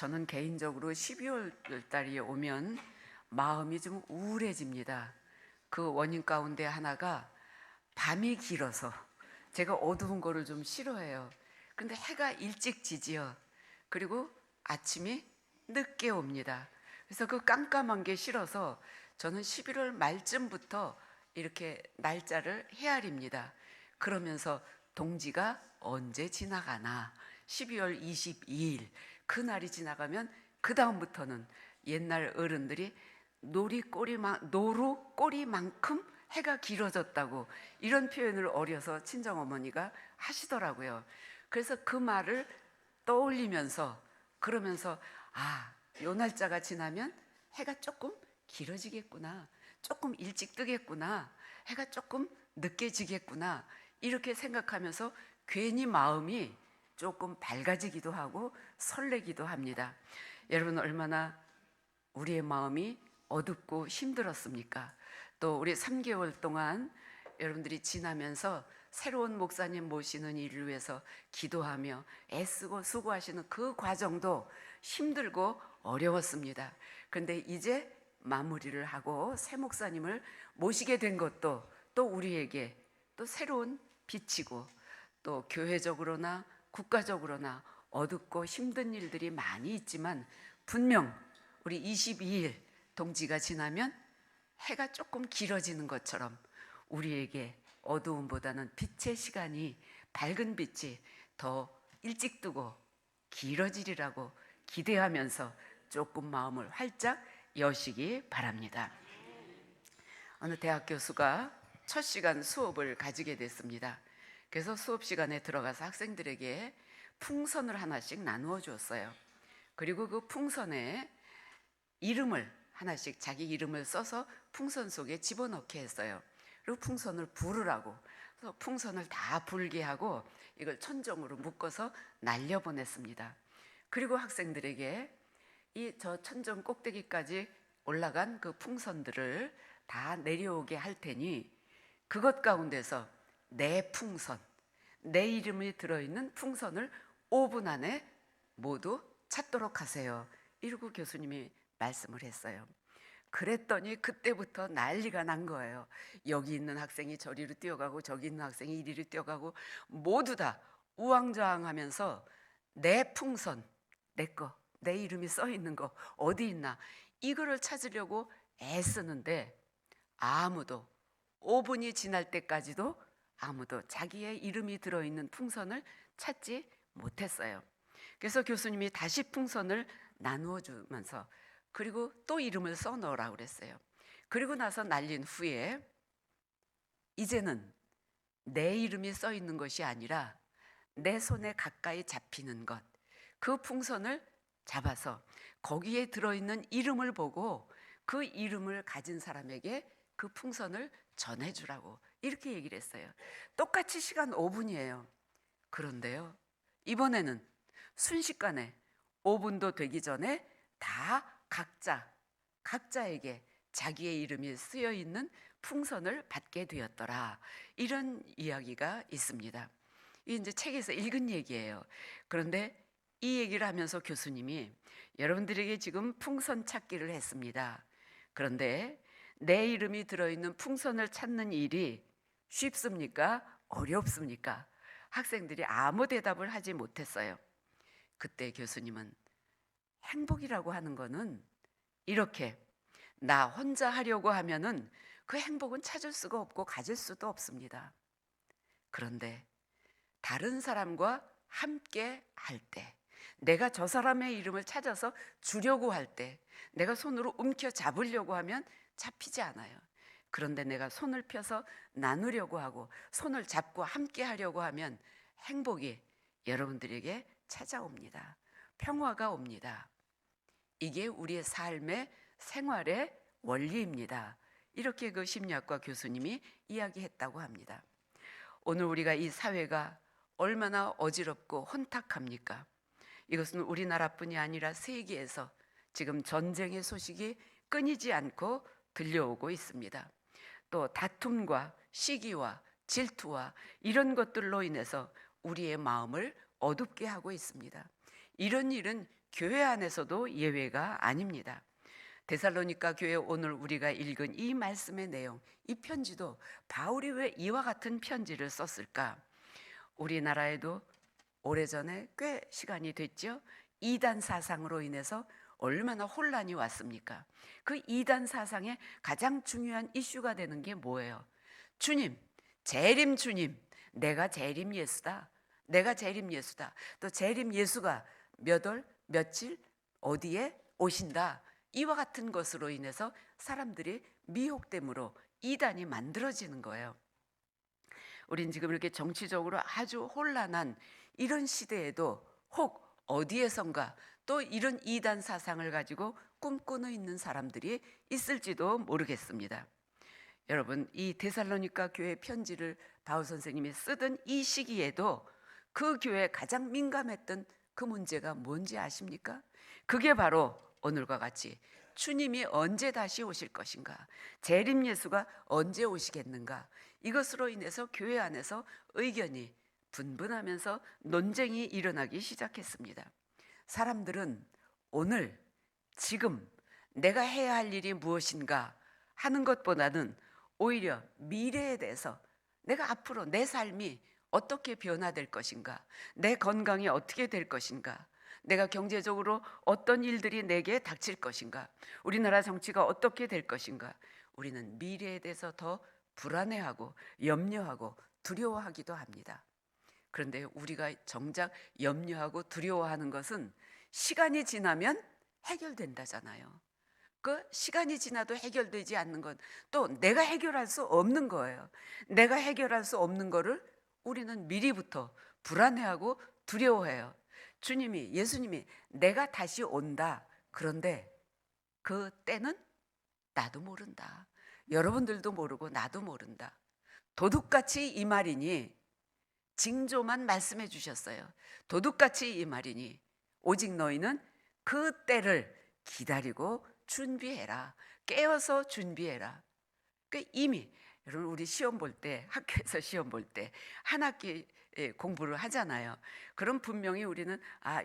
저는 개인적으로 12월 달이 오면 마음이 좀 우울해집니다. 그 원인 가운데 하나가 밤이 길어서 제가 어두운 거를 좀 싫어해요. 근데 해가 일찍 지지요. 그리고 아침이 늦게 옵니다. 그래서 그 깜깜한 게 싫어서 저는 11월 말쯤부터 이렇게 날짜를 헤아립니다. 그러면서 동지가 언제 지나가나 12월 22일 그날이 지나가면 그 다음부터는 옛날 어른들이 노루 꼬리만큼 해가 길어졌다고 이런 표현을 어려서 친정어머니가 하시더라고요. 그래서 그 말을 떠올리면서 그러면서 요 날짜가 지나면 해가 조금 길어지겠구나, 조금 일찍 뜨겠구나, 해가 조금 늦게 지겠구나 이렇게 생각하면서 괜히 마음이 조금 밝아지기도 하고 설레기도 합니다. 여러분 얼마나 우리의 마음이 어둡고 힘들었습니까? 또 우리 3개월 동안 여러분들이 지나면서 새로운 목사님 모시는 일을 위해서 기도하며 애쓰고 수고하시는 그 과정도 힘들고 어려웠습니다. 그런데 이제 마무리를 하고 새 목사님을 모시게 된 것도 또 우리에게 또 새로운 빛이고 또 교회적으로나 국가적으로나 어둡고 힘든 일들이 많이 있지만 분명 우리 22일 동지가 지나면 해가 조금 길어지는 것처럼 우리에게 어두움보다는 빛의 시간이, 밝은 빛이 더 일찍 뜨고 길어지리라고 기대하면서 조금 마음을 활짝 여시기 바랍니다. 어느 대학 교수가 첫 시간 수업을 가지게 됐습니다. 그래서 수업 시간에 들어가서 학생들에게 풍선을 하나씩 나누어 주었어요. 그리고 그 풍선에 이름을 하나씩 자기 이름을 써서 풍선 속에 집어넣게 했어요. 그리고 풍선을 부르라고. 그래서 풍선을 다 불게 하고 이걸 천정으로 묶어서 날려보냈습니다. 그리고 학생들에게 이 저 천정 꼭대기까지 올라간 그 풍선들을 다 내려오게 할 테니 그것 가운데서 내 풍선, 내 이름이 들어있는 풍선을 5분 안에 모두 찾도록 하세요. 이러고 교수님이 말씀을 했어요. 그랬더니 그때부터 난리가 난 거예요. 여기 있는 학생이 저리로 뛰어가고 저기 있는 학생이 이리로 뛰어가고 모두 다 우왕좌왕하면서 내 풍선, 내 거, 내 이름이 써 있는 거 어디 있나 이거를 찾으려고 애쓰는데 아무도 5분이 지날 때까지도 아무도 자기의 이름이 들어있는 풍선을 찾지 못했어요. 그래서 교수님이 다시 풍선을 나누어 주면서 그리고 또 이름을 써 넣으라고 그랬어요. 그리고 나서 날린 후에 이제는 내 이름이 써 있는 것이 아니라 내 손에 가까이 잡히는 것, 그 풍선을 잡아서 거기에 들어있는 이름을 보고 그 이름을 가진 사람에게 그 풍선을 전해주라고 이렇게 얘기를 했어요. 똑같이 시간 5분이에요. 그런데요, 이번에는 순식간에 5분도 되기 전에 다 각자에게 자기의 이름이 쓰여 있는 풍선을 받게 되었더라. 이런 이야기가 있습니다. 이 이제 책에서 읽은 얘기예요. 그런데 이 얘기를 하면서 교수님이 여러분들에게 지금 풍선 찾기를 했습니다. 그런데 내 이름이 들어있는 풍선을 찾는 일이 쉽습니까? 어렵습니까? 학생들이 아무 대답을 하지 못했어요. 그때 교수님은 행복이라고 하는 거는 이렇게 나 혼자 하려고 하면은 그 행복은 찾을 수가 없고 가질 수도 없습니다. 그런데 다른 사람과 함께 할 때, 내가 저 사람의 이름을 찾아서 주려고 할 때, 내가 손으로 움켜 잡으려고 하면 잡히지 않아요. 그런데 내가 손을 펴서 나누려고 하고 손을 잡고 함께 하려고 하면 행복이 여러분들에게 찾아옵니다. 평화가 옵니다. 이게 우리의 삶의 생활의 원리입니다. 이렇게 그 심리학과 교수님이 이야기했다고 합니다. 오늘 우리가 이 사회가 얼마나 어지럽고 혼탁합니까? 이것은 우리나라뿐이 아니라 세계에서 지금 전쟁의 소식이 끊이지 않고 들려오고 있습니다. 또 다툼과 시기와 질투와 이런 것들로 인해서 우리의 마음을 어둡게 하고 있습니다. 이런 일은 교회 안에서도 예외가 아닙니다. 데살로니가 교회 오늘 우리가 읽은 이 말씀의 내용, 이 편지도 바울이 왜 이와 같은 편지를 썼을까? 우리나라에도 오래전에 꽤 시간이 됐죠. 이단 사상으로 인해서 얼마나 혼란이 왔습니까? 그 이단 사상의 가장 중요한 이슈가 되는 게 뭐예요? 주님, 재림 주님, 내가 재림 예수다. 내가 재림 예수다. 또 재림 예수가 몇 월, 며칠, 어디에 오신다. 이와 같은 것으로 인해서 사람들이 미혹됨으로 이단이 만들어지는 거예요. 우린 지금 이렇게 정치적으로 아주 혼란한 이런 시대에도 혹 어디에선가 또 이런 이단 사상을 가지고 꿈꾸고 있는 사람들이 있을지도 모르겠습니다. 여러분, 이 데살로니가 교회 편지를 바울 선생님이 쓰던 이 시기에도 그 교회에 가장 민감했던 그 문제가 뭔지 아십니까? 그게 바로 오늘과 같이 주님이 언제 다시 오실 것인가, 재림 예수가 언제 오시겠는가, 이것으로 인해서 교회 안에서 의견이 분분하면서 논쟁이 일어나기 시작했습니다. 사람들은 오늘 지금 내가 해야 할 일이 무엇인가 하는 것보다는 오히려 미래에 대해서 내가 앞으로 내 삶이 어떻게 변화될 것인가, 내 건강이 어떻게 될 것인가, 내가 경제적으로 어떤 일들이 내게 닥칠 것인가, 우리나라 정치가 어떻게 될 것인가, 우리는 미래에 대해서 더 불안해하고 염려하고 두려워하기도 합니다. 그런데 우리가 정작 염려하고 두려워하는 것은 시간이 지나면 해결된다잖아요. 그 시간이 지나도 해결되지 않는 건 또 내가 해결할 수 없는 거예요. 내가 해결할 수 없는 거를 우리는 미리부터 불안해하고 두려워해요. 주님이, 예수님이 내가 다시 온다. 그런데 그 때는 나도 모른다. 여러분들도 모르고 나도 모른다. 도둑같이 이 말이니 징조만 말씀해 주셨어요. 도둑같이 이 말이니 오직 너희는 그 때를 기다리고 준비해라. 깨어서 준비해라. 그 이미 여러분, 우리 시험 볼 때, 학교에서 시험 볼 때 한 학기 공부를 하잖아요. 그럼 분명히 우리는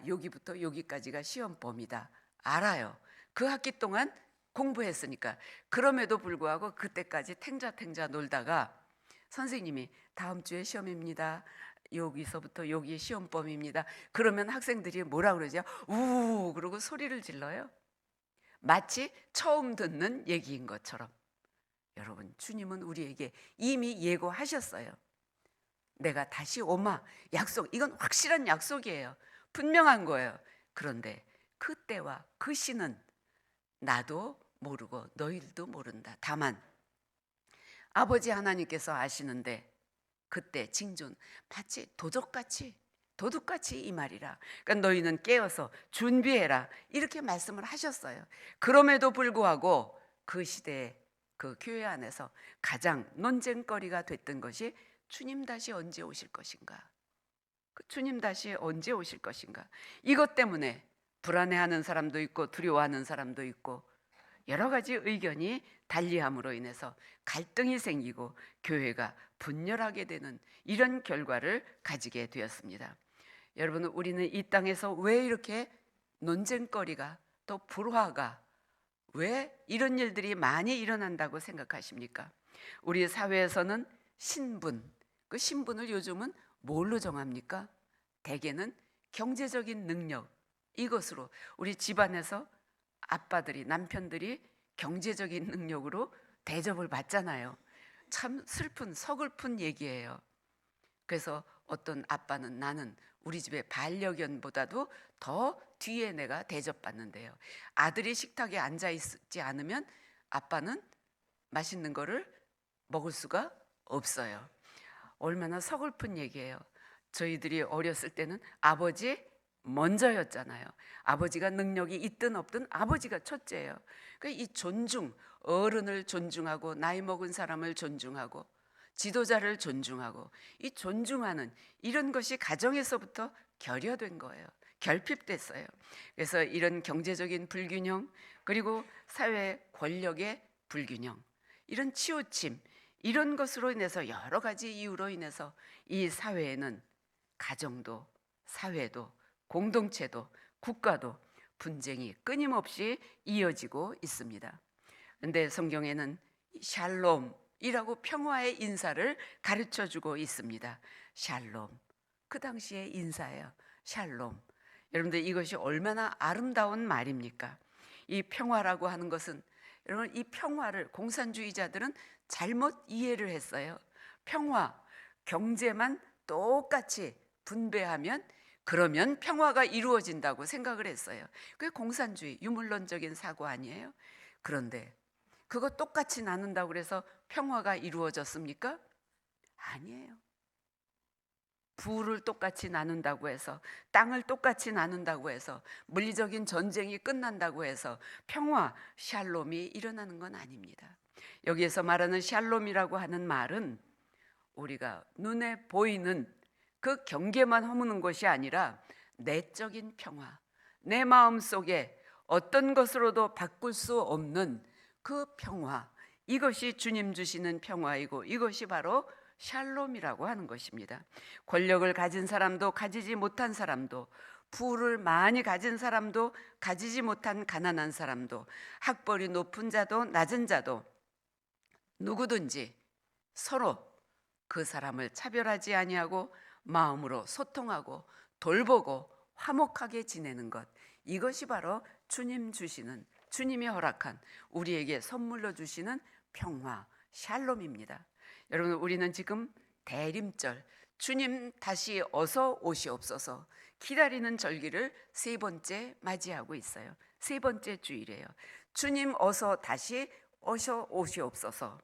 여기부터 여기까지가 시험 범위다 알아요. 그 학기 동안 공부했으니까. 그럼에도 불구하고 그때까지 탱자탱자 놀다가 선생님이 다음 주에 시험입니다. 여기서부터 여기 시험 범위입니다. 그러면 학생들이 뭐라 그러죠? 우 그러고 소리를 질러요. 마치 처음 듣는 얘기인 것처럼. 여러분, 주님은 우리에게 이미 예고하셨어요. 내가 다시 오마. 약속, 이건 확실한 약속이에요. 분명한 거예요. 그런데 그때와 그 시는 나도 모르고 너희들도 모른다. 다만 아버지 하나님께서 아시는데 그때 징조는 마치 도둑같이 이 말이라. 그러니까 너희는 깨어서 준비해라. 이렇게 말씀을 하셨어요. 그럼에도 불구하고 그 시대에 그 교회 안에서 가장 논쟁거리가 됐던 것이 주님 다시 언제 오실 것인가? 주님 다시 언제 오실 것인가? 이것 때문에 불안해하는 사람도 있고 두려워하는 사람도 있고 여러 가지 의견이 달리함으로 인해서 갈등이 생기고 교회가 분열하게 되는 이런 결과를 가지게 되었습니다. 여러분, 우리는 이 땅에서 왜 이렇게 논쟁거리가 또 불화가 왜 이런 일들이 많이 일어난다고 생각하십니까? 우리 사회에서는 신분, 그 신분을 요즘은 뭘로 정합니까? 대개는 경제적인 능력, 이것으로 우리 집안에서 아빠들이, 남편들이 경제적인 능력으로 대접을 받잖아요. 참 슬픈, 서글픈 얘기예요. 그래서 어떤 아빠는 나는 우리 집의 반려견보다도 더 뒤에 내가 대접받는데요. 아들이 식탁에 앉아 있지 않으면 아빠는 맛있는 거를 먹을 수가 없어요. 얼마나 서글픈 얘기예요. 저희들이 어렸을 때는 아버지 먼저였잖아요. 아버지가 능력이 있든 없든 아버지가 첫째예요. 그러니까 이 존중, 어른을 존중하고 나이 먹은 사람을 존중하고 지도자를 존중하고 이 존중하는 이런 것이 가정에서부터 결여된 거예요. 결핍됐어요. 그래서 이런 경제적인 불균형 그리고 사회 권력의 불균형 이런 치우침 이런 것으로 인해서 여러 가지 이유로 인해서 이 사회에는 가정도 사회도 공동체도 국가도 분쟁이 끊임없이 이어지고 있습니다. 그런데 성경에는 샬롬이라고 평화의 인사를 가르쳐 주고 있습니다. 샬롬, 그 당시의 인사예요. 샬롬. 여러분들, 이것이 얼마나 아름다운 말입니까? 이 평화라고 하는 것은, 여러분, 이 평화를 공산주의자들은 잘못 이해를 했어요. 평화, 경제만 똑같이 분배하면 그러면 평화가 이루어진다고 생각을 했어요. 그게 공산주의, 유물론적인 사고 아니에요? 그런데 그거 똑같이 나눈다고 그래서 평화가 이루어졌습니까? 아니에요. 부를 똑같이 나눈다고 해서, 땅을 똑같이 나눈다고 해서, 물리적인 전쟁이 끝난다고 해서 평화, 샬롬이 일어나는 건 아닙니다. 여기에서 말하는 샬롬이라고 하는 말은 우리가 눈에 보이는 그 경계만 허무는 것이 아니라 내적인 평화, 내 마음 속에 어떤 것으로도 바꿀 수 없는 그 평화, 이것이 주님 주시는 평화이고 이것이 바로 샬롬이라고 하는 것입니다. 권력을 가진 사람도 가지지 못한 사람도, 부를 많이 가진 사람도 가지지 못한 가난한 사람도, 학벌이 높은 자도 낮은 자도 누구든지 서로 그 사람을 차별하지 아니하고 마음으로 소통하고 돌보고 화목하게 지내는 것, 이것이 바로 주님 주시는, 주님이 허락한, 우리에게 선물로 주시는 평화, 샬롬입니다. 여러분, 우리는 지금 대림절, 주님 다시 어서 오시옵소서 기다리는 절기를 세 번째 맞이하고 있어요. 세 번째 주일이에요. 주님 어서 다시 어서 오시옵소서.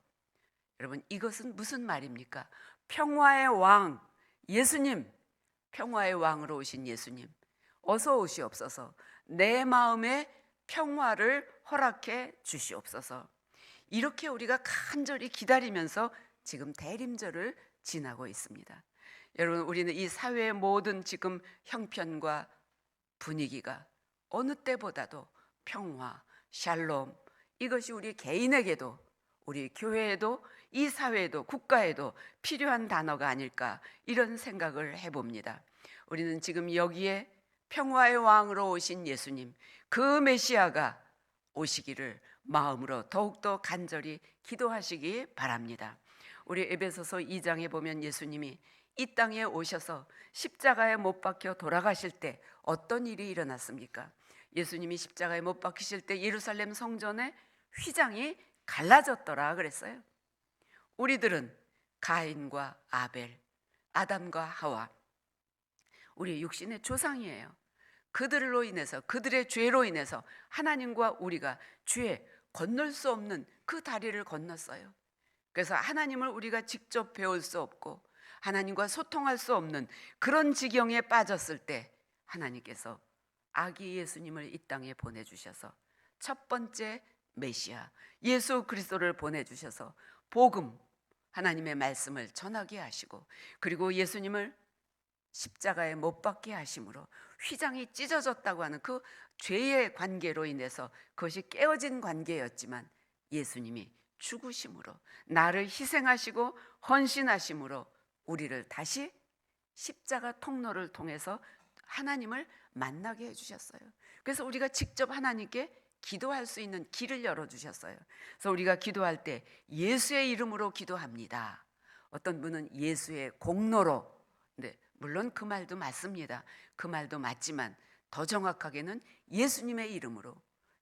여러분, 이것은 무슨 말입니까? 평화의 왕 예수님, 평화의 왕으로 오신 예수님, 어서 오시옵소서. 내 마음에 평화를 허락해 주시옵소서. 이렇게 우리가 간절히 기다리면서 지금 대림절을 지나고 있습니다. 여러분, 우리는 이 사회의 모든 지금 형편과 분위기가 어느 때보다도 평화, 샬롬, 이것이 우리 개인에게도, 우리 교회에도, 이 사회에도, 국가에도 필요한 단어가 아닐까, 이런 생각을 해봅니다. 우리는 지금 여기에 평화의 왕으로 오신 예수님, 그 메시아가 오시기를 마음으로 더욱더 간절히 기도하시기 바랍니다. 우리 에베소서 2장에 보면 예수님이 이 땅에 오셔서 십자가에 못 박혀 돌아가실 때 어떤 일이 일어났습니까? 예수님이 십자가에 못 박히실 때 예루살렘 성전에 휘장이 갈라졌더라 그랬어요. 우리들은 가인과 아벨, 아담과 하와, 우리 육신의 조상이에요. 그들로 인해서, 그들의 죄로 인해서 하나님과 우리가 죄 건널 수 없는 그 다리를 건넜어요. 그래서 하나님을 우리가 직접 배울 수 없고 하나님과 소통할 수 없는 그런 지경에 빠졌을 때 하나님께서 아기 예수님을 이 땅에 보내주셔서 첫 번째 메시아 예수 그리스도를 보내주셔서 복음, 하나님의 말씀을 전하게 하시고, 그리고 예수님을 십자가에 못 박게 하심으로 휘장이 찢어졌다고 하는 그 죄의 관계로 인해서 그것이 깨어진 관계였지만 예수님이 죽으심으로, 나를 희생하시고 헌신하심으로 우리를 다시 십자가 통로를 통해서 하나님을 만나게 해주셨어요. 그래서 우리가 직접 하나님께 기도할 수 있는 길을 열어주셨어요. 그래서 우리가 기도할 때 예수의 이름으로 기도합니다. 어떤 분은 예수의 공로로, 네, 물론 그 말도 맞습니다. 그 말도 맞지만 더 정확하게는 예수님의 이름으로,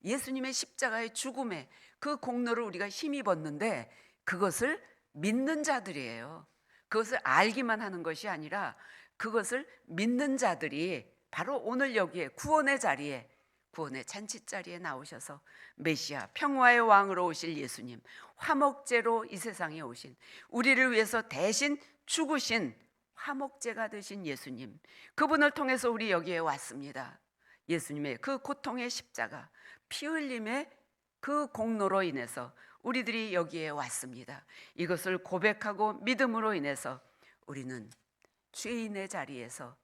예수님의 십자가의 죽음에 그 공로를 우리가 힘입었는데 그것을 믿는 자들이에요. 그것을 알기만 하는 것이 아니라 그것을 믿는 자들이 바로 오늘 여기에 구원의 자리에, 구원의 잔치자리에 나오셔서 메시아, 평화의 왕으로 오실 예수님, 화목제로 이 세상에 오신, 우리를 위해서 대신 죽으신 화목제가 되신 예수님, 그분을 통해서 우리 여기에 왔습니다. 예수님의 그 고통의 십자가, 피 흘림의 그 공로로 인해서 우리들이 여기에 왔습니다. 이것을 고백하고 믿음으로 인해서 우리는 죄인의 자리에서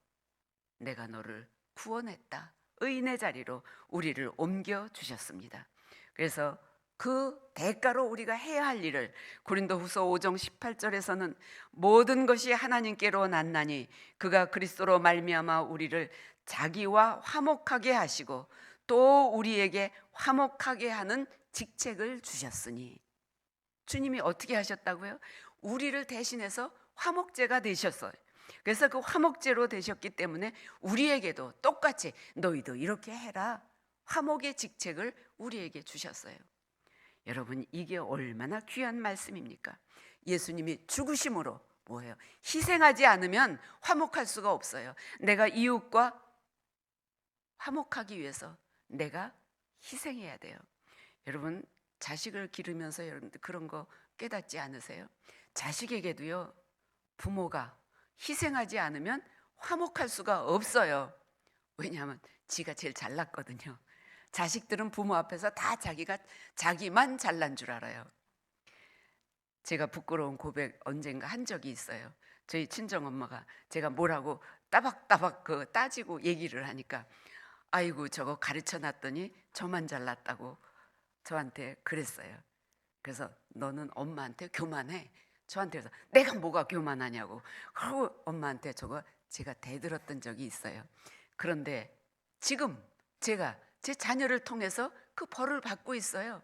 내가 너를 구원했다, 의인의 자리로 우리를 옮겨 주셨습니다. 그래서 그 대가로 우리가 해야 할 일을 고린도후서 5장 18절에서는 모든 것이 하나님께로 났나니 그가 그리스도로 말미암아 우리를 자기와 화목하게 하시고 또 우리에게 화목하게 하는 직책을 주셨으니. 주님이 어떻게 하셨다고요? 우리를 대신해서 화목제가 되셨어요. 그래서 그 화목제로 되셨기 때문에 우리에게도 똑같이 너희도 이렇게 해라, 화목의 직책을 우리에게 주셨어요. 여러분, 이게 얼마나 귀한 말씀입니까? 예수님이 죽으심으로 뭐예요? 희생하지 않으면 화목할 수가 없어요. 내가 이웃과 화목하기 위해서 내가 희생해야 돼요. 여러분, 자식을 기르면서 여러분들 그런 거 깨닫지 않으세요? 자식에게도요, 부모가 희생하지 않으면 화목할 수가 없어요. 왜냐하면 지가 제일 잘났거든요. 자식들은 부모 앞에서 다 자기만 잘난 줄 알아요. 제가 부끄러운 고백 언젠가 한 적이 있어요. 저희 친정엄마가 제가 뭐라고 따박따박 따지고 얘기를 하니까, 아이고 저거 가르쳐 놨더니 저만 잘났다고 저한테 그랬어요. 그래서 너는 엄마한테 교만해. 저한테 그래서 내가 뭐가 교만하냐고. 그리고 엄마한테 저거 제가 대들었던 적이 있어요. 그런데 지금 제가 제 자녀를 통해서 그 벌을 받고 있어요.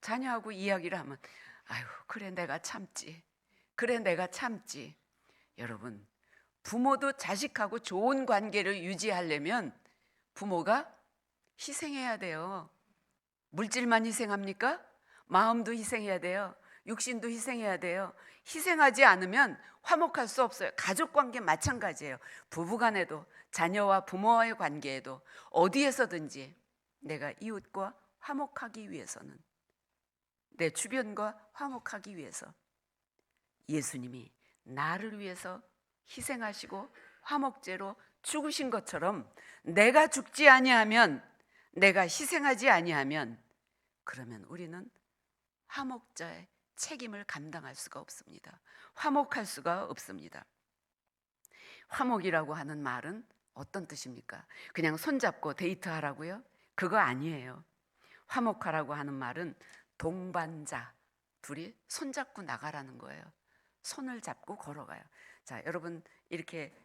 자녀하고 이야기를 하면 아유 그래 내가 참지. 그래 내가 참지. 여러분, 부모도 자식하고 좋은 관계를 유지하려면 부모가 희생해야 돼요. 물질만 희생합니까? 마음도 희생해야 돼요. 육신도 희생해야 돼요. 희생하지 않으면 화목할 수 없어요. 가족 관계 마찬가지예요. 부부간에도, 자녀와 부모와의 관계에도, 어디에서든지 내가 이웃과 화목하기 위해서는, 내 주변과 화목하기 위해서 예수님이 나를 위해서 희생하시고 화목제로 죽으신 것처럼 내가 죽지 아니하면, 내가 희생하지 아니하면, 그러면 우리는 화목자의 책임을 감당할 수가 없습니다. 화목할 수가 없습니다. 화목이라고 하는 말은 어떤 뜻입니까? 그냥 손잡고 데이트하라고요? 그거 아니에요. 화목하라고 하는 말은 동반자, 둘이 손잡고 나가라는 거예요. 손을 잡고 걸어가요. 자, 여러분 이렇게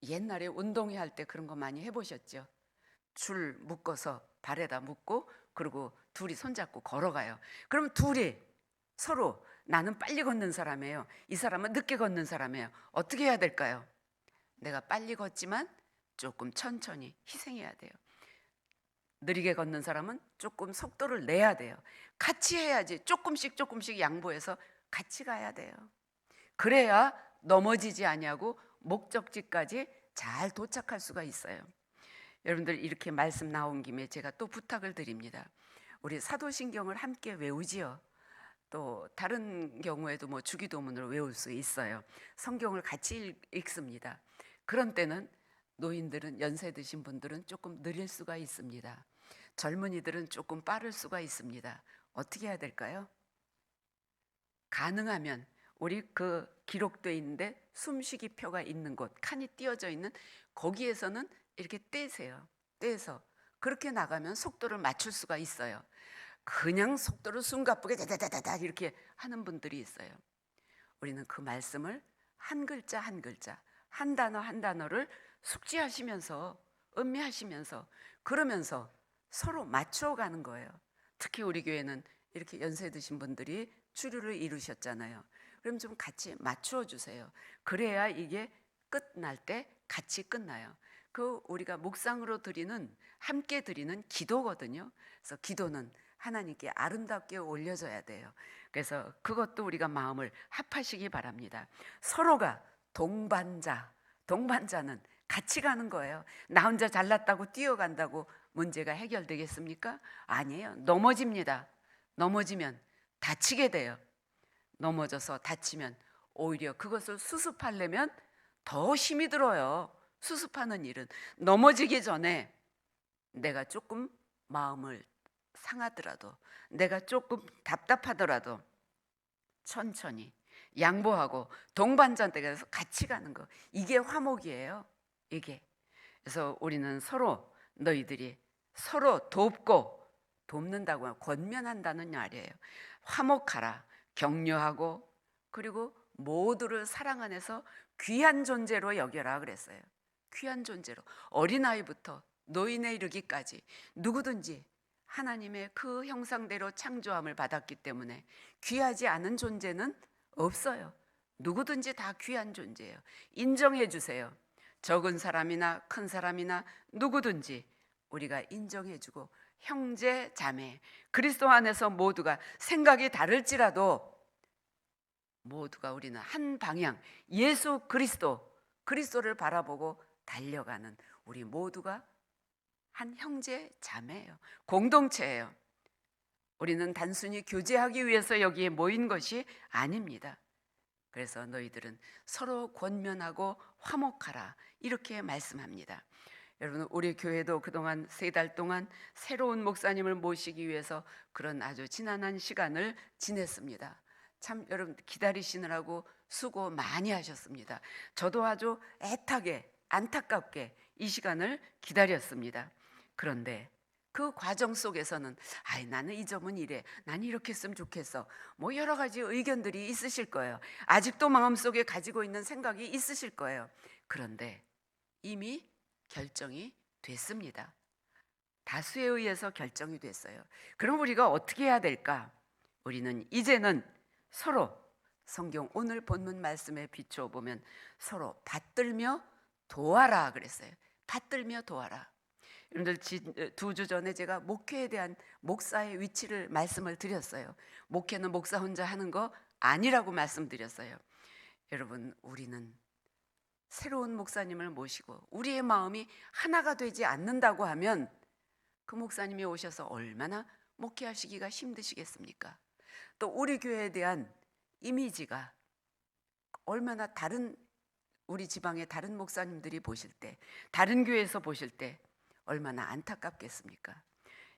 옛날에 운동회 할 때 그런 거 많이 해보셨죠? 줄 묶어서 발에다 묶고 그리고 둘이 손잡고 걸어가요. 그럼 둘이 서로, 나는 빨리 걷는 사람이에요, 이 사람은 늦게 걷는 사람이에요. 어떻게 해야 될까요? 내가 빨리 걷지만 조금 천천히 희생해야 돼요. 느리게 걷는 사람은 조금 속도를 내야 돼요. 같이 해야지. 조금씩 양보해서 같이 가야 돼요. 그래야 넘어지지 아니하고 목적지까지 잘 도착할 수가 있어요. 여러분들 이렇게 말씀 나온 김에 제가 또 부탁을 드립니다. 우리 사도신경을 함께 외우지요. 또 다른 경우에도 뭐 주기도문을 외울 수 있어요. 성경을 같이 읽습니다. 그런 때는 노인들은, 연세 드신 분들은 조금 느릴 수가 있습니다. 젊은이들은 조금 빠를 수가 있습니다. 어떻게 해야 될까요? 가능하면 우리 그 기록되어 있는데 숨쉬기 표가 있는 곳, 칸이 띄어져 있는 거기에서는 이렇게 떼세요. 떼서 그렇게 나가면 속도를 맞출 수가 있어요. 그냥 속도를 숨가쁘게 다다다다 이렇게 하는 분들이 있어요. 우리는 그 말씀을 한 글자 한 글자, 한 단어 한 단어를 숙지하시면서, 음미하시면서, 그러면서 서로 맞춰가는 거예요. 특히 우리 교회는 이렇게 연세 드신 분들이 주류를 이루셨잖아요. 그럼 좀 같이 맞추어 주세요. 그래야 이게 끝날 때 같이 끝나요. 그 우리가 묵상으로 드리는, 함께 드리는 기도거든요. 그래서 기도는 하나님께 아름답게 올려져야 돼요. 그래서 그것도 우리가 마음을 합하시기 바랍니다. 서로가 동반자는 같이 가는 거예요. 나 혼자 잘났다고 뛰어간다고 문제가 해결되겠습니까? 아니에요. 넘어집니다. 넘어지면 다치게 돼요. 넘어져서 다치면 오히려 그것을 수습하려면 더 힘이 들어요. 수습하는 일은 넘어지기 전에 내가 조금 마음을 상하더라도, 내가 조금 답답하더라도 천천히 양보하고 동반자한테 가서 같이 가는 거, 이게 화목이에요. 이게. 그래서 우리는 서로, 너희들이 서로 돕고, 돕는다고 권면한다는 말이에요. 화목하라, 격려하고, 그리고 모두를 사랑 안에서 귀한 존재로 여겨라 그랬어요. 귀한 존재로, 어린아이부터 노인에 이르기까지 누구든지 하나님의 그 형상대로 창조함을 받았기 때문에 귀하지 않은 존재는 없어요. 누구든지 다 귀한 존재예요. 인정해 주세요. 적은 사람이나 큰 사람이나 누구든지 우리가 인정해 주고 형제 자매 그리스도 안에서 모두가 생각이 다를지라도 모두가 우리는 한 방향 예수 그리스도를 바라보고 달려가는 우리 모두가 한 형제 자매예요. 공동체예요. 우리는 단순히 교제하기 위해서 여기에 모인 것이 아닙니다. 그래서 너희들은 서로 권면하고 화목하라 이렇게 말씀합니다. 여러분 우리 교회도 그동안 3달 동안 새로운 목사님을 모시기 위해서 그런 아주 지난한 시간을 지냈습니다. 참 여러분 기다리시느라고 수고 많이 하셨습니다. 저도 아주 애타게 안타깝게 이 시간을 기다렸습니다. 그런데 그 과정 속에서는 나는 이 점은 이래, 난 이렇게 했으면 좋겠어, 뭐 여러 가지 의견들이 있으실 거예요. 아직도 마음속에 가지고 있는 생각이 있으실 거예요. 그런데 이미 결정이 됐습니다. 다수에 의해서 결정이 됐어요. 그럼 우리가 어떻게 해야 될까? 우리는 이제는 서로 성경 오늘 본문 말씀에 비추어 보면 서로 받들며 도와라 그랬어요. 받들며 도와라. 여러분들 2주 전에 제가 목회에 대한 목사의 위치를 말씀을 드렸어요. 목회는 목사 혼자 하는 거 아니라고 말씀드렸어요. 여러분 우리는 새로운 목사님을 모시고 우리의 마음이 하나가 되지 않는다고 하면 그 목사님이 오셔서 얼마나 목회하시기가 힘드시겠습니까? 또 우리 교회에 대한 이미지가 얼마나 다른 우리 지방의 다른 목사님들이 보실 때, 다른 교회에서 보실 때 얼마나 안타깝겠습니까?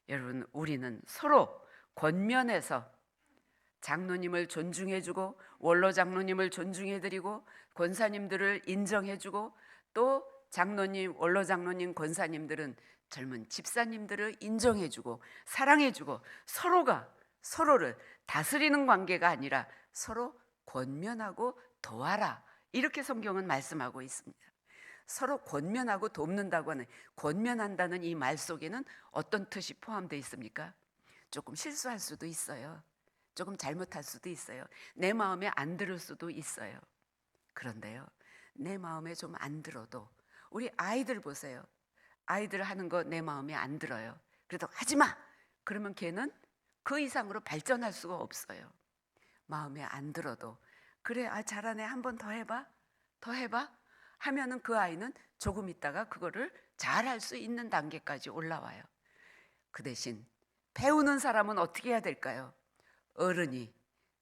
여러분 우리는 서로 권면해서 장로님을 존중해주고 원로 장로님을 존중해드리고 권사님들을 인정해주고 또 장로님, 원로 장로님, 권사님들은 젊은 집사님들을 인정해주고 사랑해주고 서로가 서로를 다스리는 관계가 아니라 서로 권면하고 도와라 이렇게 성경은 말씀하고 있습니다. 서로 권면하고 돕는다고 하는 권면한다는 이 말 속에는 어떤 뜻이 포함되어 있습니까? 조금 실수할 수도 있어요. 조금 잘못할 수도 있어요. 내 마음에 안 들을 수도 있어요. 그런데요, 내 마음에 좀 안 들어도 우리 아이들 보세요. 아이들 하는 거 내 마음에 안 들어요. 그래도 하지 마! 그러면 걔는 그 이상으로 발전할 수가 없어요. 마음에 안 들어도 그래, 잘하네, 한 번 더 해봐, 더 해봐 하면은 그 아이는 조금 있다가 그거를 잘할 수 있는 단계까지 올라와요. 그 대신 배우는 사람은 어떻게 해야 될까요? 어른이,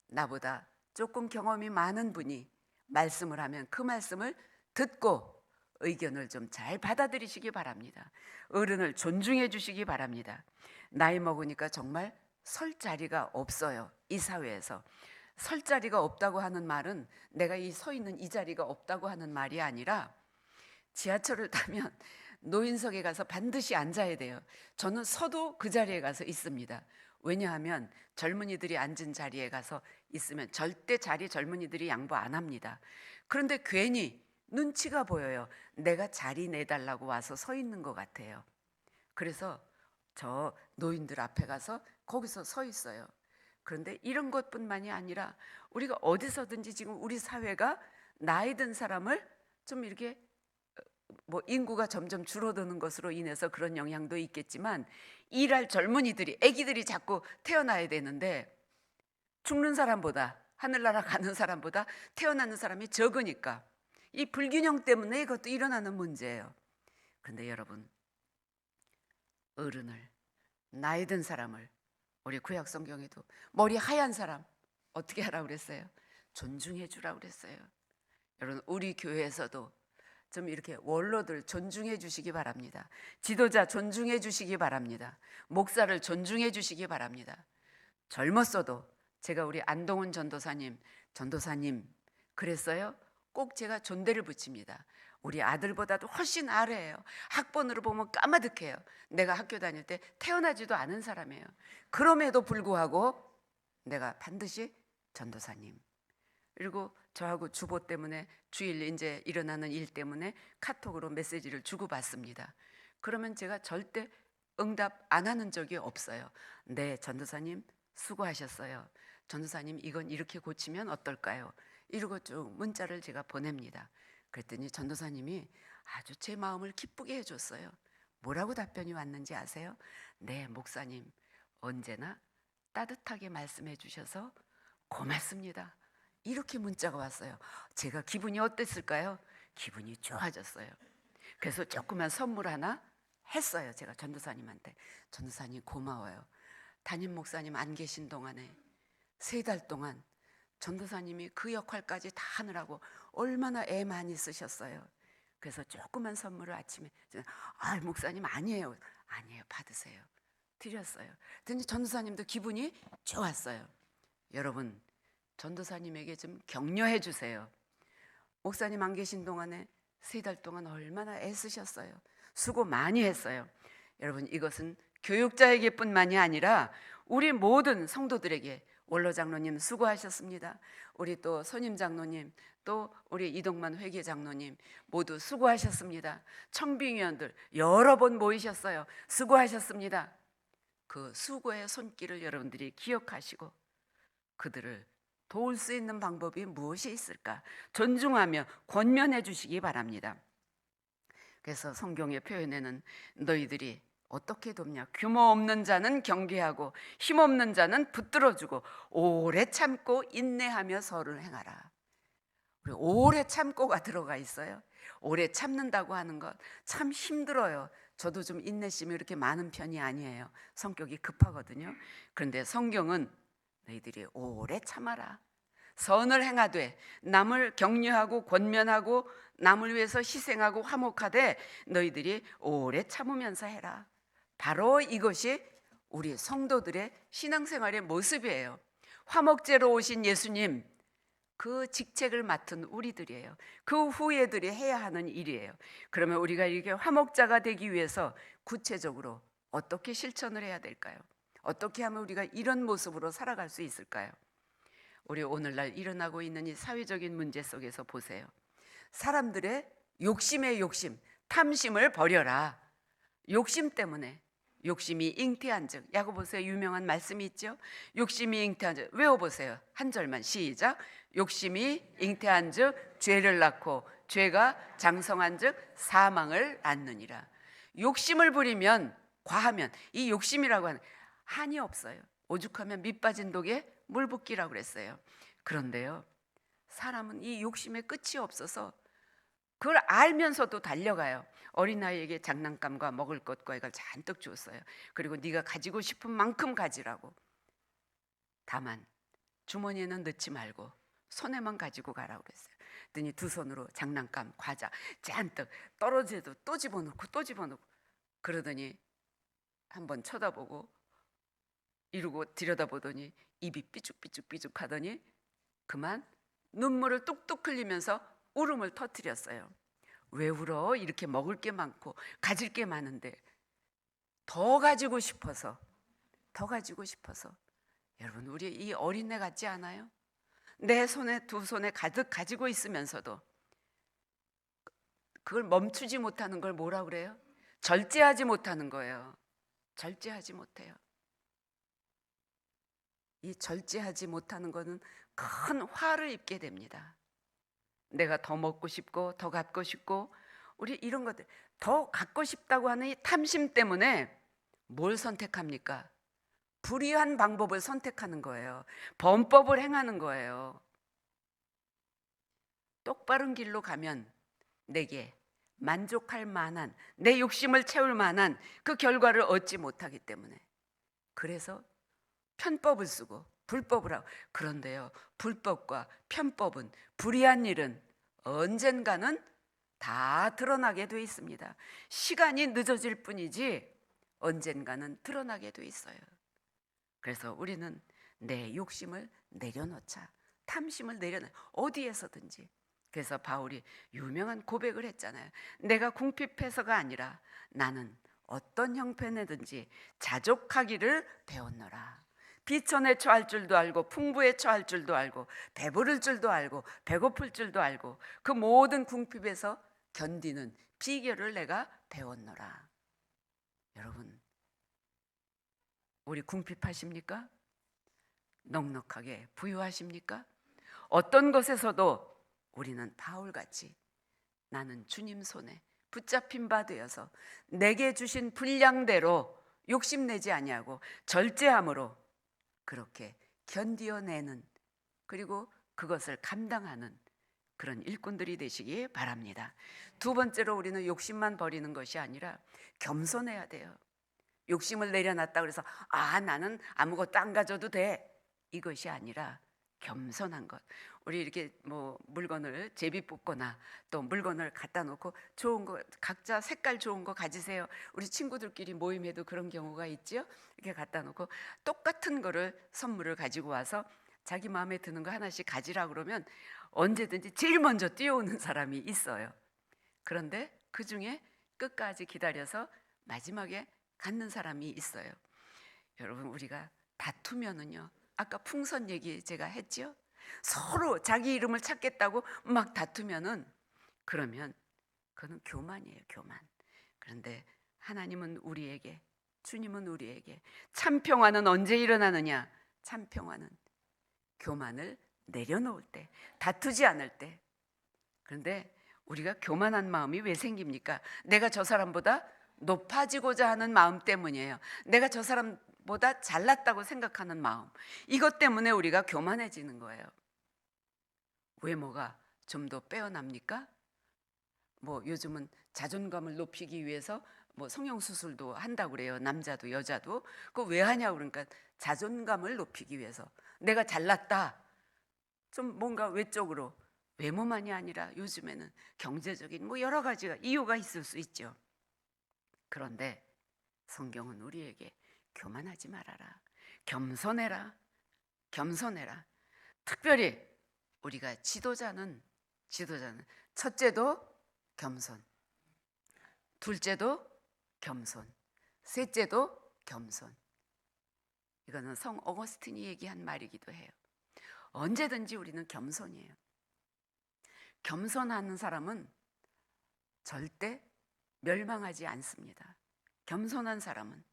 나보다 조금 경험이 많은 분이 말씀을 하면 그 말씀을 듣고 의견을 좀 잘 받아들이시기 바랍니다. 어른을 존중해 주시기 바랍니다. 나이 먹으니까 정말 설 자리가 없어요. 이 사회에서 설 자리가 없다고 하는 말은 내가 이 서 있는 이 자리가 없다고 하는 말이 아니라 지하철을 타면 노인석에 가서 반드시 앉아야 돼요. 저는 서도 그 자리에 가서 있습니다. 왜냐하면 젊은이들이 앉은 자리에 가서 있으면 절대 자리 젊은이들이 양보 안 합니다. 그런데 괜히 눈치가 보여요. 내가 자리 내달라고 와서 서 있는 것 같아요. 그래서 저 노인들 앞에 가서 거기서 서 있어요. 그런데 이런 것뿐만이 아니라 우리가 어디서든지 지금 우리 사회가 나이 든 사람을 좀 이렇게 뭐 인구가 점점 줄어드는 것으로 인해서 그런 영향도 있겠지만 일할 젊은이들이, 아기들이 자꾸 태어나야 되는데 죽는 사람보다, 하늘나라 가는 사람보다 태어나는 사람이 적으니까 이 불균형 때문에 이것도 일어나는 문제예요. 그런데 여러분, 어른을, 나이 든 사람을, 우리 구약 성경에도 머리 하얀 사람 어떻게 하라고 그랬어요? 존중해 주라고 그랬어요. 여러분, 우리 교회에서도 좀 이렇게 원로들 존중해 주시기 바랍니다. 지도자 존중해 주시기 바랍니다. 목사를 존중해 주시기 바랍니다. 젊었어도 제가 우리 안동훈 전도사님 그랬어요? 꼭 제가 존대를 붙입니다. 우리 아들보다도 훨씬 아래예요. 학번으로 보면 까마득해요. 내가 학교 다닐 때 태어나지도 않은 사람이에요. 그럼에도 불구하고 내가 반드시 전도사님, 그리고 저하고 주보 때문에 주일 이제 일어나는 일 때문에 카톡으로 메시지를 주고받습니다. 그러면 제가 절대 응답 안 하는 적이 없어요. 네, 전도사님 수고하셨어요. 전도사님 이건 이렇게 고치면 어떨까요? 이러고 쭉 문자를 제가 보냅니다. 그랬더니 전도사님이 아주 제 마음을 기쁘게 해줬어요. 뭐라고 답변이 왔는지 아세요? 네, 목사님 언제나 따뜻하게 말씀해 주셔서 고맙습니다. 이렇게 문자가 왔어요. 제가 기분이 어땠을까요? 기분이 좋아졌어요. 그래서 조그만 선물 하나 했어요. 제가 전도사님한테. 전도사님 고마워요. 담임 목사님 안 계신 동안에 3달 동안 전도사님이 그 역할까지 다 하느라고 얼마나 애 많이 쓰셨어요. 그래서 조그만 선물을 아침에 목사님 아니에요. 아니에요. 받으세요. 드렸어요. 근데 전도사님도 기분이 좋았어요. 여러분, 전도사님에게 좀 격려해 주세요. 목사님 안 계신 동안에 3달 동안 얼마나 애쓰셨어요. 수고 많이 했어요. 여러분, 이것은 교육자에게뿐만이 아니라 우리 모든 성도들에게, 원로장로님 수고하셨습니다. 우리 또 선임장로님, 또 우리 이동만 회계장로님 모두 수고하셨습니다. 청빙위원들 여러 번 모이셨어요. 수고하셨습니다. 그 수고의 손길을 여러분들이 기억하시고 그들을 도울 수 있는 방법이 무엇이 있을까 존중하며 권면해 주시기 바랍니다. 그래서 성경의 표현에는 너희들이 어떻게 돕냐? 규모 없는 자는 경계하고 힘없는 자는 붙들어주고 오래 참고 인내하며 서를 행하라. 우리 오래 참고가 들어가 있어요. 오래 참는다고 하는 것 참 힘들어요. 저도 좀 인내심이 이렇게 많은 편이 아니에요. 성격이 급하거든요. 그런데 성경은 너희들이 오래 참아라. 선을 행하되 남을 격려하고 권면하고 남을 위해서 희생하고 화목하되 너희들이 오래 참으면서 해라. 바로 이것이 우리 성도들의 신앙생활의 모습이에요. 화목제로 오신 예수님, 그 직책을 맡은 우리들이에요. 그 후예들이 해야 하는 일이에요. 그러면 우리가 이렇게 화목자가 되기 위해서 구체적으로 어떻게 실천을 해야 될까요? 어떻게 하면 우리가 이런 모습으로 살아갈 수 있을까요? 우리 오늘날 일어나고 있는 이 사회적인 문제 속에서 보세요. 사람들의 욕심의 욕심, 탐심을 버려라. 욕심 때문에, 욕심이 잉태한 즉, 야고보서에 유명한 말씀이 있죠. 욕심이 잉태한 즉, 외워보세요. 한 절만 시작. 욕심이 잉태한 즉 죄를 낳고 죄가 장성한 즉 사망을 낳느니라. 욕심을 부리면, 과하면, 이 욕심이라고 하는 한이 없어요. 오죽하면 밑 빠진 독에 물 붓기라고 그랬어요. 그런데요, 사람은 이 욕심에 끝이 없어서 그걸 알면서도 달려가요. 어린아이에게 장난감과 먹을 것과 이걸 잔뜩 줬어요. 그리고 네가 가지고 싶은 만큼 가지라고. 다만 주머니에는 넣지 말고 손에만 가지고 가라고 그랬어요. 그랬더니 두 손으로 장난감, 과자 잔뜩 떨어져도 또 집어넣고 또 집어넣고, 그러더니 한번 쳐다보고 이러고 들여다보더니 입이 삐죽삐죽 하더니 그만 눈물을 뚝뚝 흘리면서 울음을 터뜨렸어요. 왜 울어? 이렇게 먹을 게 많고 가질 게 많은데. 더 가지고 싶어서, 더 가지고 싶어서. 여러분, 우리 이 어린애 같지 않아요? 내 손에, 두 손에 가득 가지고 있으면서도 그걸 멈추지 못하는 걸 뭐라 그래요? 절제하지 못하는 거예요. 절제하지 못해요. 이 절제하지 못하는 것은 큰 화를 입게 됩니다. 내가 더 먹고 싶고 더 갖고 싶고, 우리 이런 것들 더 갖고 싶다고 하는 이 탐심 때문에 뭘 선택합니까? 불의한 방법을 선택하는 거예요. 범법을 행하는 거예요. 똑바른 길로 가면 내게 만족할 만한, 내 욕심을 채울 만한 그 결과를 얻지 못하기 때문에, 그래서 편법을 쓰고 불법을 하고. 그런데요, 불법과 편법은, 불의한 일은 언젠가는 다 드러나게 돼 있습니다. 시간이 늦어질 뿐이지 언젠가는 드러나게 돼 있어요. 그래서 우리는 내 욕심을 내려놓자. 탐심을 내려놓자. 어디에서든지. 그래서 바울이 유명한 고백을 했잖아요. 내가 궁핍해서가 아니라 나는 어떤 형편이든지 자족하기를 배웠노라. 비천에 처할 줄도 알고 풍부에 처할 줄도 알고 배부를 줄도 알고 배고플 줄도 알고 그 모든 궁핍에서 견디는 비결을 내가 배웠노라. 여러분, 우리 궁핍하십니까? 넉넉하게 부유하십니까? 어떤 것에서도 우리는 바울같이 나는 주님 손에 붙잡힌 바 되어서 내게 주신 분량대로 욕심내지 아니하고 절제함으로 그렇게 견디어내는, 그리고 그것을 감당하는 그런 일꾼들이 되시기 바랍니다. 두 번째로, 우리는 욕심만 버리는 것이 아니라 겸손해야 돼요. 욕심을 내려놨다 그래서 나는 아무것도 안 가져도 돼, 이것이 아니라 겸손한 것. 우리 이렇게 뭐 물건을 제비 뽑거나 또 물건을 갖다 놓고 좋은 거, 각자 색깔 좋은 거 가지세요. 우리 친구들끼리 모임에도 그런 경우가 있죠. 이렇게 갖다 놓고 똑같은 거를 선물을 가지고 와서 자기 마음에 드는 거 하나씩 가지라 그러면 언제든지 제일 먼저 뛰어오는 사람이 있어요. 그런데 그 중에 끝까지 기다려서 마지막에 갖는 사람이 있어요. 여러분, 우리가 다투면은요, 아까 풍선 얘기 제가 했죠. 서로 자기 이름을 찾겠다고 막 다투면은, 그러면 그거는 교만이에요, 교만. 그런데 하나님은 우리에게, 주님은 우리에게 참 평화는 언제 일어나느냐? 참 평화는 교만을 내려놓을 때, 다투지 않을 때. 그런데 우리가 교만한 마음이 왜 생깁니까? 내가 저 사람보다 높아지고자 하는 마음 때문이에요. 내가 저 사람보다 잘났다고 생각하는 마음, 이것 때문에 우리가 교만해지는 거예요. 외모가 좀 더 빼어납니까? 뭐 요즘은 자존감을 높이기 위해서 뭐 성형수술도 한다고 그래요. 남자도 여자도. 그거 왜 하냐고 그러니까 자존감을 높이기 위해서, 내가 잘났다, 좀 뭔가 외적으로, 외모만이 아니라 요즘에는 경제적인 뭐 여러 가지가 이유가 있을 수 있죠. 그런데 성경은 우리에게 교만하지 말아라, 겸손해라, 겸손해라. 특별히 우리가 지도자는 첫째도 겸손, 둘째도 겸손, 셋째도 겸손. 이거는 성 어거스틴이 얘기한 말이기도 해요. 언제든지 우리는 겸손이에요. 겸손하는 사람은 절대 멸망하지 않습니다. 겸손한 사람은.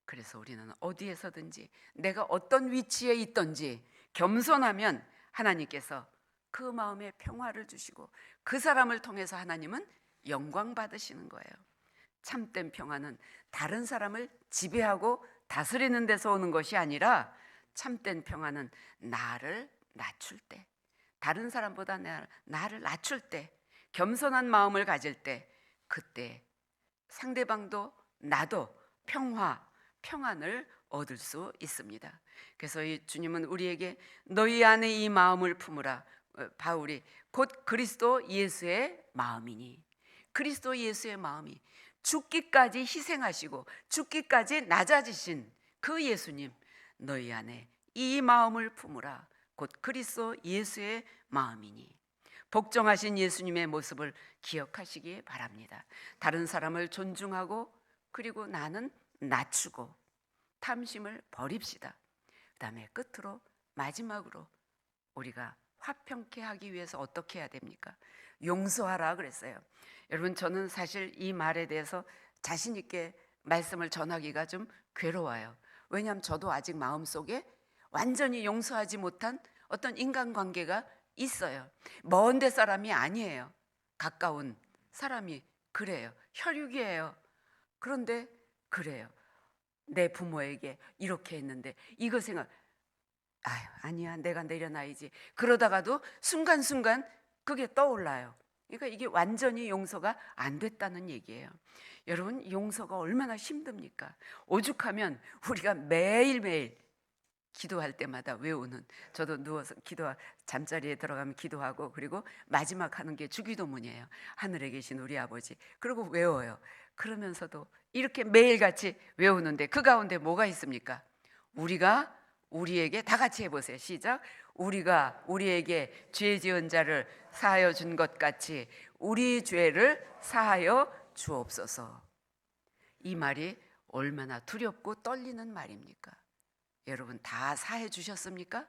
그래서 우리는 어디에서든지 내가 어떤 위치에 있든지 겸손하면 하나님께서 그 마음에 평화를 주시고 그 사람을 통해서 하나님은 영광 받으시는 거예요. 참된 평화는 다른 사람을 지배하고 다스리는 데서 오는 것이 아니라, 참된 평화는 나를 낮출 때, 다른 사람보다 나를 낮출 때, 겸손한 마음을 가질 때, 그때 상대방도 나도 평안을 얻을 수 있습니다. 그래서 이 주님은 우리에게 너희 안에 이 마음을 품으라. 바울이 곧 그리스도 예수의 마음이니, 그리스도 예수의 마음이 죽기까지 희생하시고 죽기까지 낮아지신 그 예수님, 너희 안에 이 마음을 품으라. 곧 그리스도 예수의 마음이니. 복종하신 예수님의 모습을 기억하시기 바랍니다. 다른 사람을 존중하고, 그리고 나는 낮추고, 탐심을 버립시다. 그 다음에 끝으로, 마지막으로 우리가 화평케 하기 위해서 어떻게 해야 됩니까? 용서하라 그랬어요. 여러분, 저는 사실 이 말에 대해서 자신 있게 말씀을 전하기가 좀 괴로워요. 왜냐하면 저도 아직 마음속에 완전히 용서하지 못한 어떤 인간관계가 있어요. 먼 데 사람이 아니에요. 가까운 사람이 그래요. 혈육이에요. 그런데 그래요. 내 부모에게 이렇게 했는데 이거 생각, 아니야, 내가 내려놔야지. 그러다가도 순간순간 그게 떠올라요. 그러니까 이게 완전히 용서가 안 됐다는 얘기예요. 여러분, 용서가 얼마나 힘듭니까? 오죽하면 우리가 매일매일 기도할 때마다 외우는, 저도 누워서 잠자리에 들어가면 기도하고, 그리고 마지막 하는 게 주기도문이에요. 하늘에 계신 우리 아버지. 그리고 외워요. 그러면서도 이렇게 매일같이 외우는데 그 가운데 뭐가 있습니까? 우리가 우리에게, 다 같이 해보세요. 시작. 우리가 우리에게 죄 지은 자를 사하여 준 것 같이 우리 죄를 사하여 주옵소서. 이 말이 얼마나 두렵고 떨리는 말입니까? 여러분, 다 사해 주셨습니까?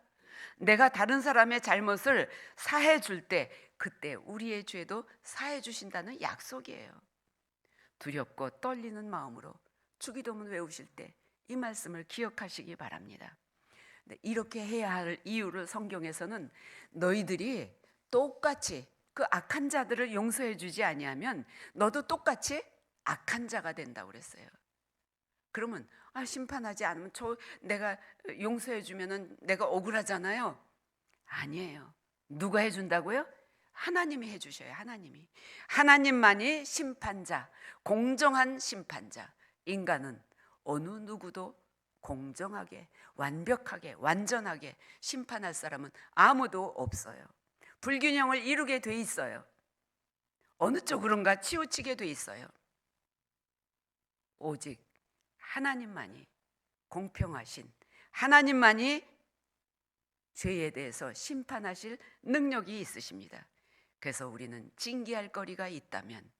내가 다른 사람의 잘못을 사해 줄 때, 그때 우리의 죄도 사해 주신다는 약속이에요. 두렵고 떨리는 마음으로 주기도문 외우실 때 이 말씀을 기억하시기 바랍니다. 이렇게 해야 할 이유를 성경에서는 너희들이 똑같이 그 악한 자들을 용서해 주지 아니하면 너도 똑같이 악한 자가 된다고 그랬어요. 그러면 심판하지 않으면 내가 용서해 주면은 내가 억울하잖아요. 아니에요. 누가 해준다고요? 하나님이 해주셔요. 하나님만이 심판자, 공정한 심판자. 인간은 어느 누구도 공정하게, 완벽하게, 완전하게 심판할 사람은 아무도 없어요. 불균형을 이루게 돼 있어요. 어느 쪽으로인가 치우치게 돼 있어요. 오직 하나님만이 공평하신, 하나님만이 죄에 대해서 심판하실 능력이 있으십니다. 그래서 우리는 징계할 거리가 있다면,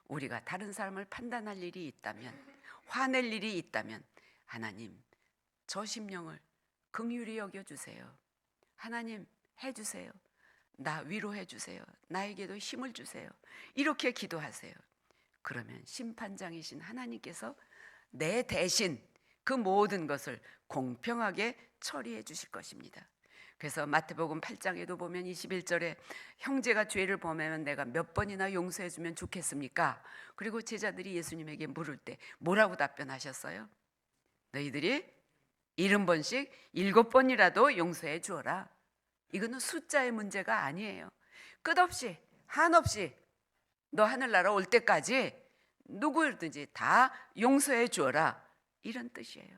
우리가 다른 사람을 판단할 일이 있다면, 화낼 일이 있다면 하나님, 저 심령을 긍휼히 여겨주세요. 하나님, 해주세요. 나 위로해 주세요. 나에게도 힘을 주세요. 이렇게 기도하세요. 그러면 심판장이신 하나님께서 내 대신 그 모든 것을 공평하게 처리해 주실 것입니다. 그래서 마태복음 8장에도 보면 21절에 형제가 죄를 범하면 내가 몇 번이나 용서해 주면 좋겠습니까? 그리고 제자들이 예수님에게 물을 때 뭐라고 답변하셨어요? 너희들이 70번씩 7번이라도 용서해 주어라. 이거는 숫자의 문제가 아니에요. 끝없이 한없이 너 하늘나라 올 때까지 누구든지 다 용서해 주어라, 이런 뜻이에요.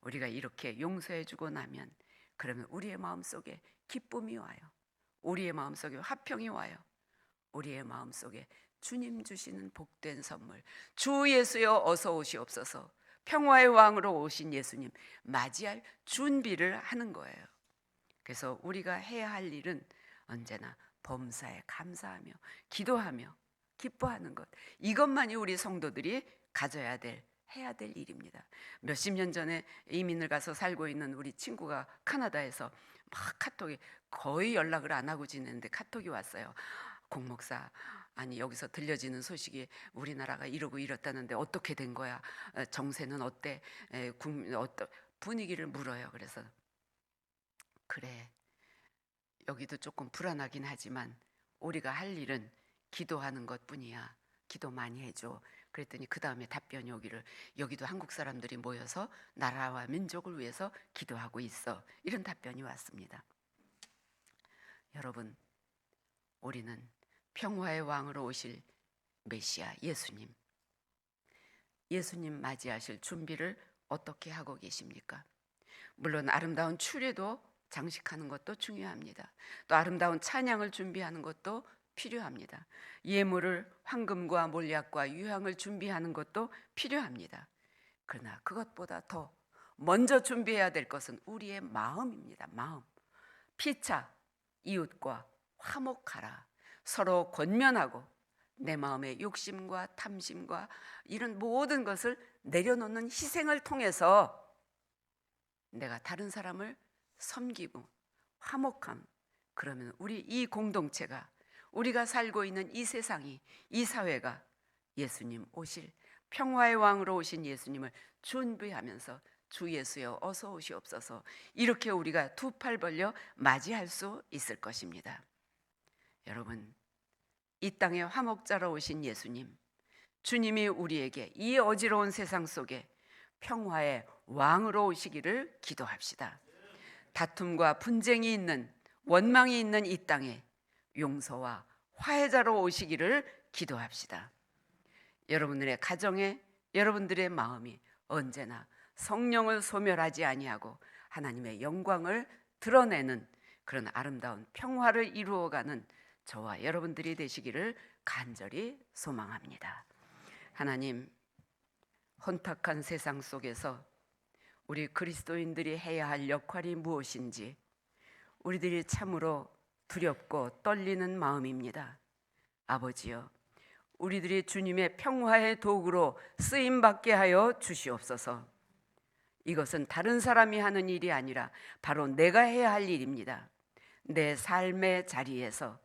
우리가 이렇게 용서해 주고 나면 그러면 우리의 마음속에 기쁨이 와요. 우리의 마음속에 화평이 와요. 우리의 마음속에 주님 주시는 복된 선물, 주 예수여 어서 오시옵소서, 평화의 왕으로 오신 예수님 맞이할 준비를 하는 거예요. 그래서 우리가 해야 할 일은 언제나 범사에 감사하며 기도하며 기뻐하는 것, 이것만이 우리 성도들이 가져야 될, 해야 될 일입니다. 몇십 년 전에 이민을 가서 살고 있는 우리 친구가 카나다에서 막 카톡이, 거의 연락을 안 하고 지내는데 카톡이 왔어요. 공 목사, 아니 여기서 들려지는 소식이 우리나라가 이러고 이렇다는데 어떻게 된 거야? 정세는 어때? 어떤 분위기를 물어요. 그래서 그래, 여기도 조금 불안하긴 하지만 우리가 할 일은 기도하는 것뿐이야. 기도 많이 해줘. 그랬더니 그 다음에 답변이 오기를, 여기도 한국 사람들이 모여서 나라와 민족을 위해서 기도하고 있어, 이런 답변이 왔습니다. 여러분, 우리는 평화의 왕으로 오실 메시아 예수님 맞이하실 준비를 어떻게 하고 계십니까? 물론 아름다운 추례도 장식하는 것도 중요합니다. 또 아름다운 찬양을 준비하는 것도 필요합니다. 예물을 황금과 몰약과 유향을 준비하는 것도 필요합니다. 그러나 그것보다 더 먼저 준비해야 될 것은 우리의 마음입니다. 마음. 피차 이웃과 화목하라. 서로 권면하고 내 마음의 욕심과 탐심과 이런 모든 것을 내려놓는 희생을 통해서 내가 다른 사람을 섬기고 화목함, 그러면 우리 이 공동체가, 우리가 살고 있는 이 세상이, 이 사회가 예수님 오실, 평화의 왕으로 오신 예수님을 준비하면서 주 예수여 어서 오시옵소서, 이렇게 우리가 두 팔 벌려 맞이할 수 있을 것입니다. 여러분, 이 땅에 화목자로 오신 예수님, 주님이 우리에게 이 어지러운 세상 속에 평화의 왕으로 오시기를 기도합시다. 다툼과 분쟁이 있는, 원망이 있는 이 땅에 용서와 화해자로 오시기를 기도합시다. 여러분들의 가정에, 여러분들의 마음이 언제나 성령을 소멸하지 아니하고 하나님의 영광을 드러내는 그런 아름다운 평화를 이루어가는 저와 여러분들이 되시기를 간절히 소망합니다. 하나님, 혼탁한 세상 속에서 우리 그리스도인들이 해야 할 역할이 무엇인지 우리들이 참으로 두렵고 떨리는 마음입니다. 아버지여, 우리들이 주님의 평화의 도구로 쓰임받게 하여 주시옵소서. 이것은 다른 사람이 하는 일이 아니라 바로 내가 해야 할 일입니다. 내 삶의 자리에서,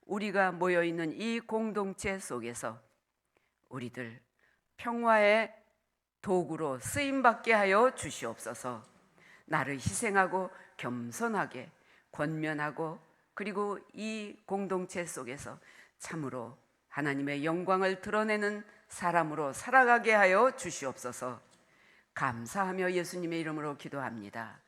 우리가 모여있는 이 공동체 속에서 우리들 평화의 도구로 쓰임받게 하여 주시옵소서. 나를 희생하고 겸손하게 권면하고 그리고 이 공동체 속에서 참으로 하나님의 영광을 드러내는 사람으로 살아가게 하여 주시옵소서. 감사하며 예수님의 이름으로 기도합니다.